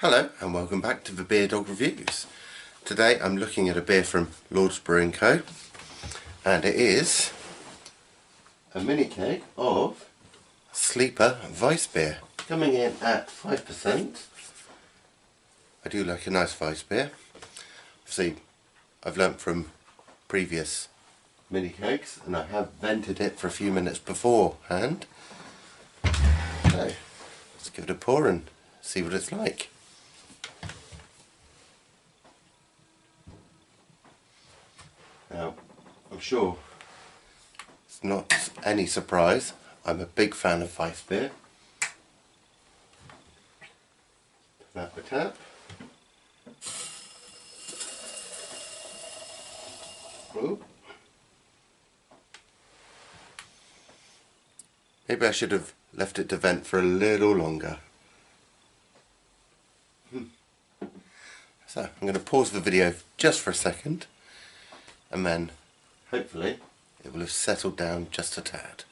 Hello and welcome back to the Beer Dog Reviews. Today I'm looking at a beer from Lord's Brewing Co. and it is a mini keg of Sleeper Weissbier, coming in at 5%. I do like a nice Weissbier. See, I've learnt from previous mini kegs and I have vented it for a few minutes beforehand. So let's give it a pour and see what it's like. Now, I'm sure it's not any surprise, I'm a big fan of Weissbier. Tap a tap. Ooh. Maybe I should have left it to vent for a little longer. So I'm going to pause the video just for a second and then hopefully it will have settled down just a tad.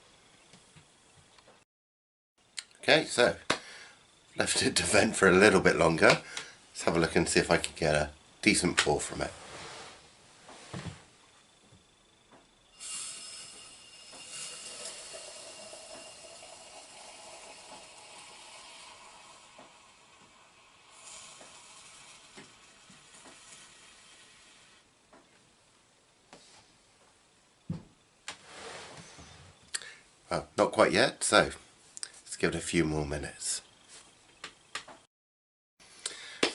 Okay, so left it to vent for a little bit longer. Let's have a look and see if I can get a decent pour from it. Well, not quite yet, so let's give it a few more minutes.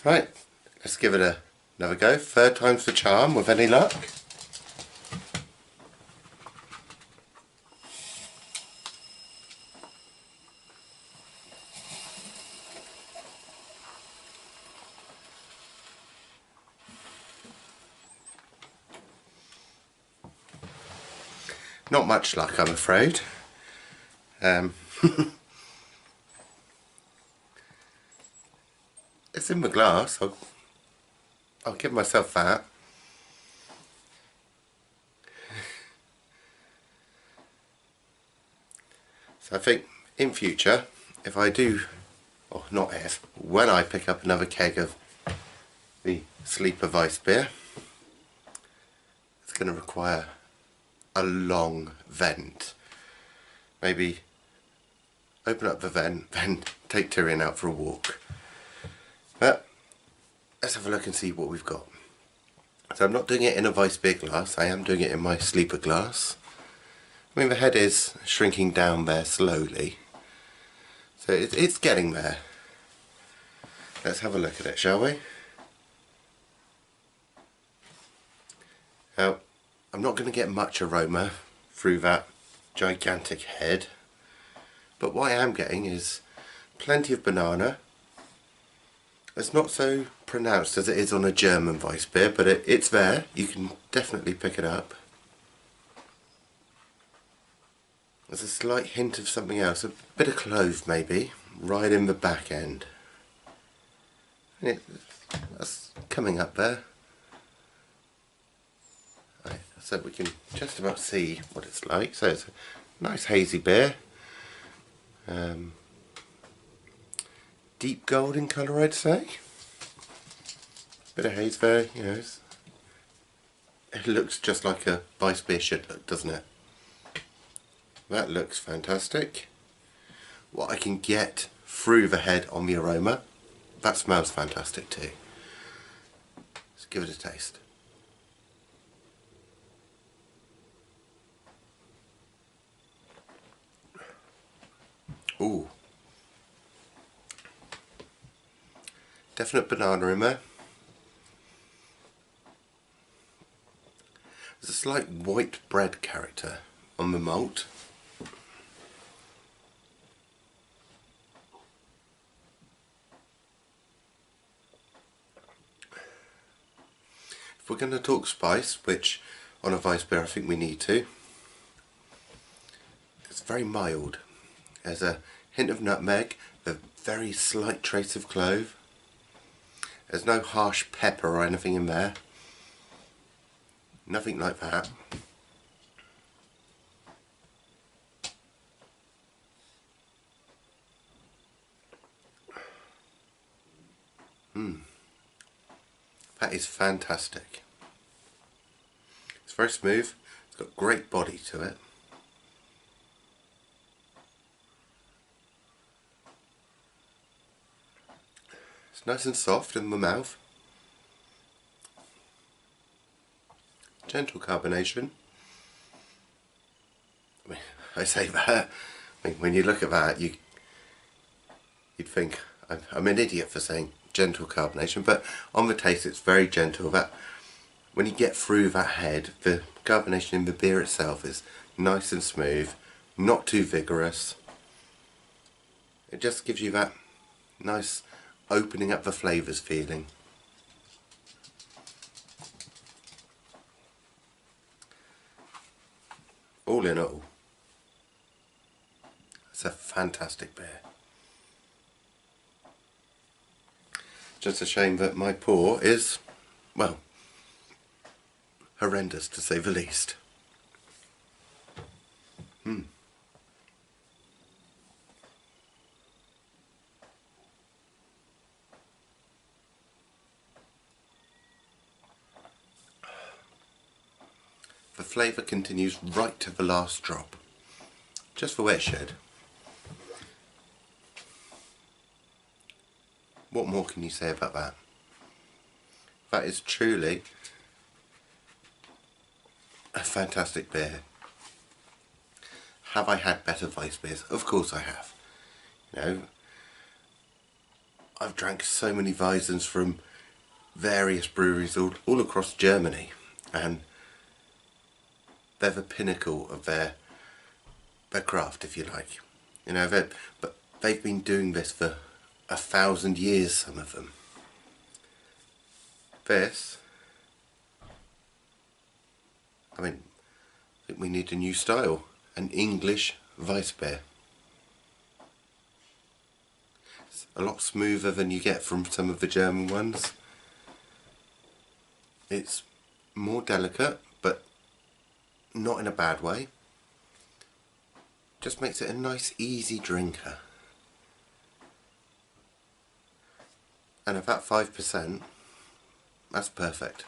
Right, let's give it another go. Third time's the charm with any luck. Not much luck, I'm afraid. It's in the glass. I'll give myself that. So I think in future, if I do, or not if, when I pick up another keg of the Sleeper Weissbier, it's going to require a long vent. Maybe open up the vent, then take Tyrion out for a walk. But let's have a look and see what we've got. So I'm not doing it in a Weissbier glass, I am doing it in my Sleeper glass. I mean, the head is shrinking down there slowly, so it's getting there. Let's have a look at it, shall we? Now, I'm not going to get much aroma through that gigantic head, but what I am getting is plenty of banana. It's not so pronounced as it is on a German Weissbier, but it's there. You can definitely pick it up. There's a slight hint of something else, a bit of clove maybe, right in the back end. That's coming up there. Right, so we can just about see what it's like. So it's a nice hazy beer. Deep gold in colour, I'd say. Bit of haze there, you know. It looks just like a Weissbier should look, doesn't it? That looks fantastic. What I can get through the head on the aroma, that smells fantastic too. Let's give it a taste. Ooh. Definite banana in there. There's a slight white bread character on the malt. If we're going to talk spice, which on a Weissbier I think we need to, it's very mild. There's a hint of nutmeg, a very slight trace of clove. There's no harsh pepper or anything in there. Nothing like that. That is fantastic. It's very smooth, it's got great body to it. It's nice and soft in the mouth. Gentle carbonation. I mean, I say that, I mean, when you look at that, you'd think I'm an idiot for saying gentle carbonation, but on the taste it's very gentle. That when you get through that head, the carbonation in the beer itself is nice and smooth, not too vigorous. It just gives you that nice opening up the flavours feeling. All in all, it's a fantastic beer. Just a shame that my pour is, well, horrendous to say the least. The flavour continues right to the last drop, just the way it should. What more can you say about that? That is truly a fantastic beer. Have I had better Weissbiers? Of course I have. You know, I've drank so many Weissens from various breweries all across Germany, and they're the pinnacle of their craft, if you like. You know, but they've been doing this for 1,000 years, some of them. This, I mean, I think we need a new style, an English Weissbier. It's a lot smoother than you get from some of the German ones. It's more delicate, but not in a bad way. Just makes it a nice, easy drinker. And at that 5%, that's perfect.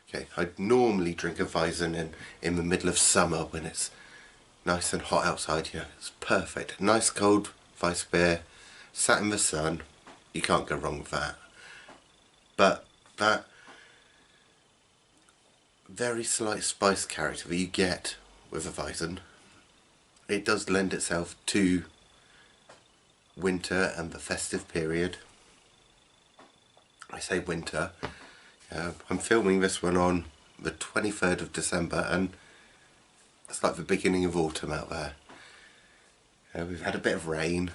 Okay, I'd normally drink a Weizen in the middle of summer when it's nice and hot outside. You know, it's perfect. Nice cold Weissbier, sat in the sun. You can't go wrong with that. But that very slight spice character that you get with a Weizen, it does lend itself to winter and the festive period. I say winter, I'm filming this one on the 23rd of December, and it's like the beginning of autumn out there. We've had a bit of rain,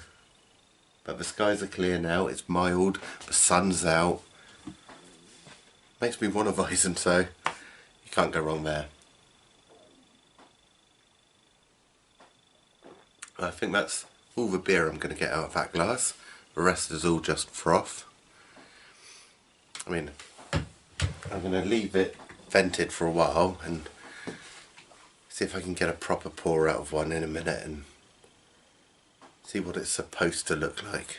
but the skies are clear now, it's mild, the sun's out. Makes me want a Weizen, so you can't go wrong there. I think that's all the beer I'm going to get out of that glass. The rest is all just froth. I mean, I'm going to leave it vented for a while and see if I can get a proper pour out of one in a minute and see what it's supposed to look like.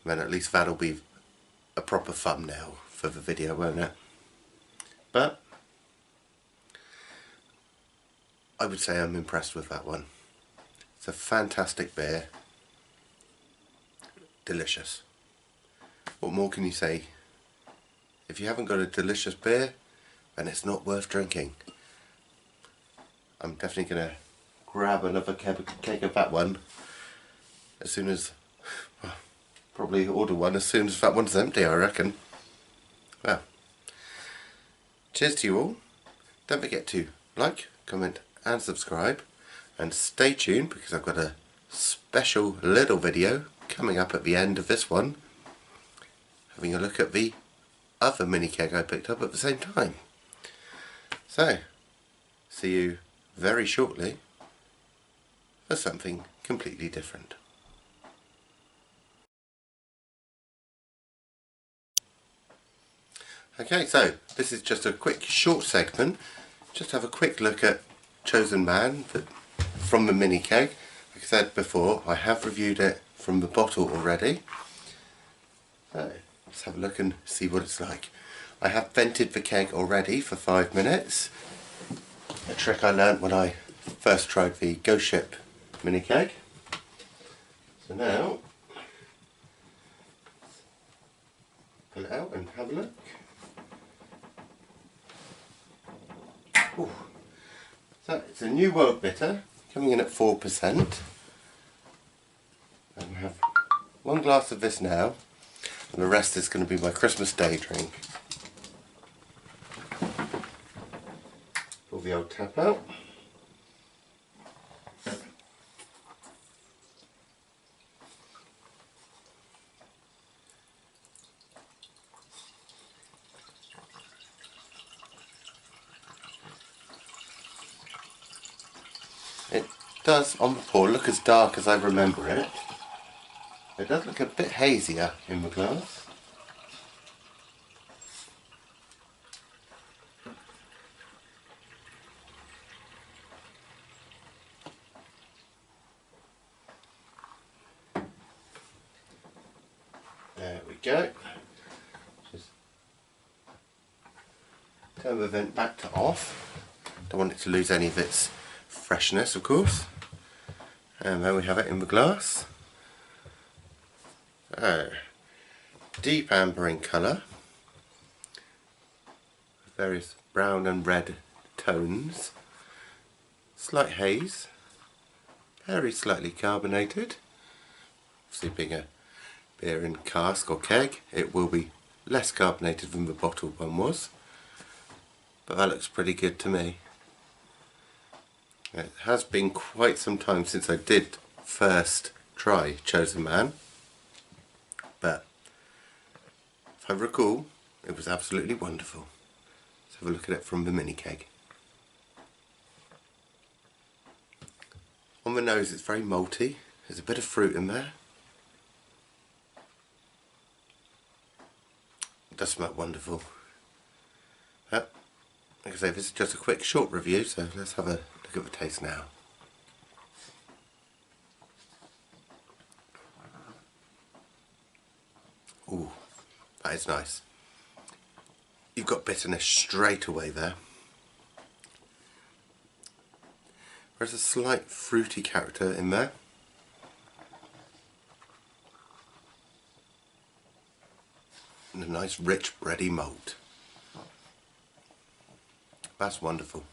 And then at least that'll be a proper thumbnail for the video, won't it? But I would say I'm impressed with that one. It's a fantastic beer. Delicious. What more can you say? If you haven't got a delicious beer, then it's not worth drinking. I'm definitely going to grab another keg of that one as soon as, well, probably order one as soon as that one's empty, I reckon. Well, cheers to you all. Don't forget to like, comment and subscribe, and stay tuned because I've got a special little video coming up at the end of this one, having a look at the other mini keg I picked up at the same time. So, see you very shortly for something completely different. Okay, so this is just a quick short segment, just have a quick look at Chosen Man from the Minikeg. Like I said before, I have reviewed it from the bottle already. So let's have a look and see what it's like. I have vented the keg already for 5 minutes. A trick I learnt when I first tried the Ghost Ship Minikeg. So now, pull it out and have a look. Ooh. So it's a New World bitter, coming in at 4%. And we have 1 glass of this now, and the rest is going to be my Christmas Day drink. Pull the old tap out. It does, on the pour, look as dark as I remember it. It does look a bit hazier in the glass. There we go. Just turn the vent back to off. Don't want it to lose any of its freshness, of course. And there we have it in the glass. So, deep amber in colour, various brown and red tones, slight haze, very slightly carbonated. Obviously being a beer in cask or keg, it will be less carbonated than the bottled one was, but that looks pretty good to me. It has been quite some time since I did first try Chosen Man, but if I recall, it was absolutely wonderful. Let's have a look at it from the Minikeg. On the nose it's very malty, there's a bit of fruit in there. It does smell wonderful. But, like I say, this is just a quick short review, so let's have a look at the taste now. Ooh, that is nice. You've got bitterness straight away there. There's a slight fruity character in there. And a nice rich bready malt. That's wonderful.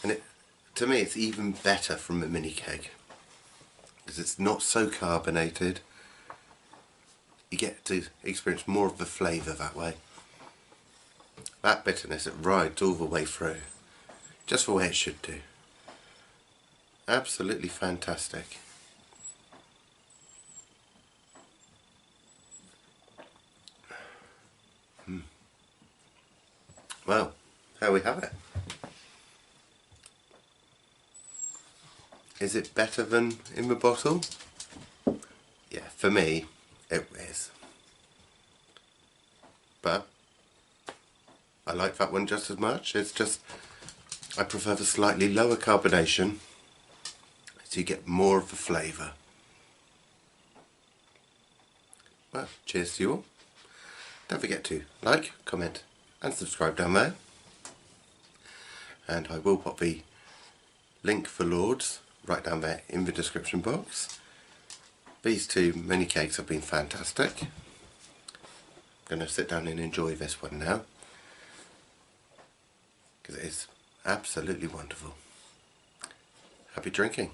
And to me it's even better from the Minikeg, because it's not so carbonated. You get to experience more of the flavour that way. That bitterness, it rides all the way through, just the way it should do. Absolutely fantastic. Well, there we have it. Is it better than in the bottle? Yeah, for me it is. But I like that one just as much. It's just, I prefer the slightly lower carbonation, so you get more of the flavour. Well, cheers to you all. Don't forget to like, comment and subscribe down there. And I will pop the link for Lords right down there in the description box. These 2 mini kegs have been fantastic. I'm going to sit down and enjoy this one now, because it is absolutely wonderful. Happy drinking.